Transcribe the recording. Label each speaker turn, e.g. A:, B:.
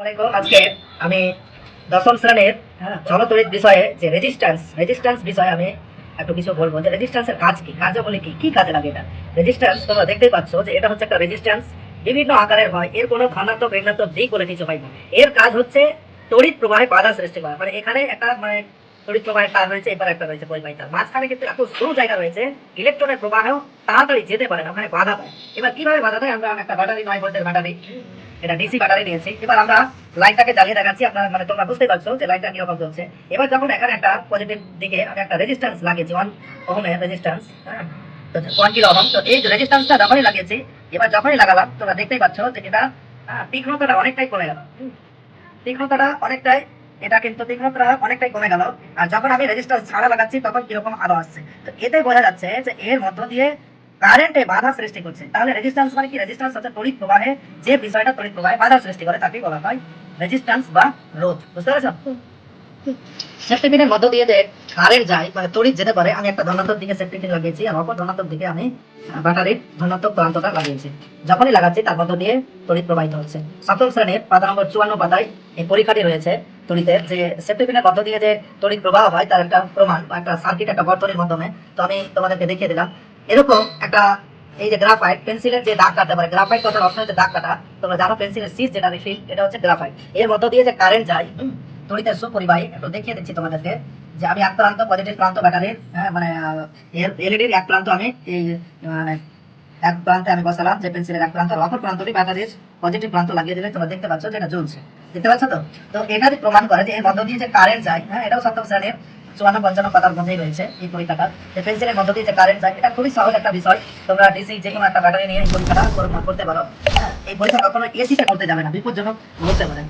A: আজকে আমি দশম শ্রেণীর জনতড়িৎ বিষয়ে যে রেজিস্ট্যান্স বিষয়ে আমি একটু কিছু বলবো যে রেজিস্ট্যান্সের কাজ কি, কার্যাবলী কি, কি কাজে লাগে এটা। রেজিস্ট্যান্স তোমরা দেখতেই পাচ্ছ যে এটা হচ্ছে একটা রেজিস্ট্যান্স, বিভিন্ন আকারের হয়, এর কোনো ধনাত্মক ঋণাত্মক দিক বলে কিছু হয় না। এর কাজ হচ্ছে তড়িৎ প্রবাহে বাধা সৃষ্টি করা। মানে এখানে একটা তড়িৎ প্রবাহের তার রয়েছে, এবার একটা রয়েছে পরিবাহী তার, মাঝখানে কিন্তু এত সরু জায়গা রয়েছে ইলেকট্রনের প্রবাহেও তাড়াতাড়ি যেতে পারে না, ওখানে বাধা পায়। এবার কিভাবে বাধা দেয়, আমরা একটা ব্যাটারি 9 ভোল্টের ব্যাটারি, এটা ডিসি ব্যাটারি নিয়েছি। এবার আমরা লাইনটাকে জ্বালিয়ে দেখাচ্ছি, আপনারা তোমরা বুঝতে পারছো যে লাইনটা কিরকম চলছে। এবার যখন এখানে একটা পজিটিভ দিকে আমি একটা রেজিস্ট্যান্স লাগিয়েছি 1 ওহমের রেজিস্ট্যান্স, তো 1 কিলো ওহম। তো এই রেজিস্ট্যান্সটা যখনই লাগিয়েছি, এবার যখনই লাগালাম তোমরা দেখতেই পাচ্ছ যে এটা তীক্ষ্ণতাটা অনেকটাই কমে গেল। তীক্ষ্ণতাটা অনেকটাই, এটা কিন্তু তীক্ষ্ণতা অনেকটাই কমে গেল। আর যখন আমি রেজিস্ট্যান্স ছাড়া লাগাচ্ছি তখন কিরকম আলো আসছে, তো এতে বোঝা যাচ্ছে যে এর মধ্য দিয়ে কারেন্টে বাধা সৃষ্টি করছে। তাহলে রেজিস্ট্যান্স মানে কি? রেজিস্ট্যান্স হচ্ছে তড়িৎ প্রবাহে, যে বিষয়টা তড়িৎ প্রবাহে বাধা সৃষ্টি করে তাকে বলা হয় রেজিস্ট্যান্স বা রোধ। বুঝতে পেরেছো? সেফটি পিনের মধ্য দিয়ে যে কারেন্ট যায়, মানে তড়িৎ যেতে পারে, আমি একটা ধনাত্মক দিকে সেফটি পিন লাগিয়েছি আর অপর ধনাত্মক দিকে আমি ব্যাটারির ধনাত্মক প্রান্তটা লাগিয়েছি। যখনই লাগাচ্ছি তার মধ্য দিয়ে তড়িৎ প্রবাহিত হচ্ছে। সপ্তম শ্রেণীর পাতা নম্বর 54 পাতায় এই পরীক্ষাটি রয়েছে তড়িতের, যে সেফটি পিনের মধ্য দিয়ে যে তড়িৎ প্রবাহ হয় তার একটা প্রমাণ বা একটা সার্কিট, একটা বর্তনীর মাধ্যমে। তো আমি তোমাদেরকে দেখিয়ে দিলাম। এরকম একটা, এই যে গ্রাফাইট, পেন্সিলের যে দাগ কাটতে পারে, গ্রাফাইট কথার অর্থ হচ্ছে দাগ কাটা। তোমরা জানো পেন্সিলের শীষ যেটা রিফিল, এটা হচ্ছে গ্রাফাইট। এর মধ্য দিয়ে যে কারেন্ট যায় তড়িতের সুপরিবাহী, একটু দেখিয়ে দিচ্ছি তোমাদেরকে। যে আমি এক প্রান্ত পজিটিভ প্রান্ত ব্যাটারির, মানে এলইডির এক প্রান্ত আমি এই মানে এক প্রান্তে আমি বসালাম যে পেন্সিলের এক প্রান্ত, অপর প্রান্তটি ব্যাটারির পজিটিভ প্রান্ত লাগিয়ে দিলে তোমরা দেখতে পাচ্ছ যে এটা জ্বলছে। দেখতে পাচ্ছ তো? তো এটা যে প্রমাণ করে যে এর মধ্য দিয়ে যে কারেন্ট যায়, এটাও সপ্তম শ্রেণীর 54-55 পাতার মধ্যেই রয়েছে এই পরীক্ষাটা, যে পেন্সিলের মধ্য দিয়ে যে কারেন্ট যায়। এটা খুবই সহজ একটা বিষয়, তোমরা ডিসি যে কোনো একটা ব্যাটারি নিয়ে এই পরীক্ষাটা করতে পারো। এই পরীক্ষা কখনো এসিতে করতে যাবে না, বিপজ্জনক বলতে পারে।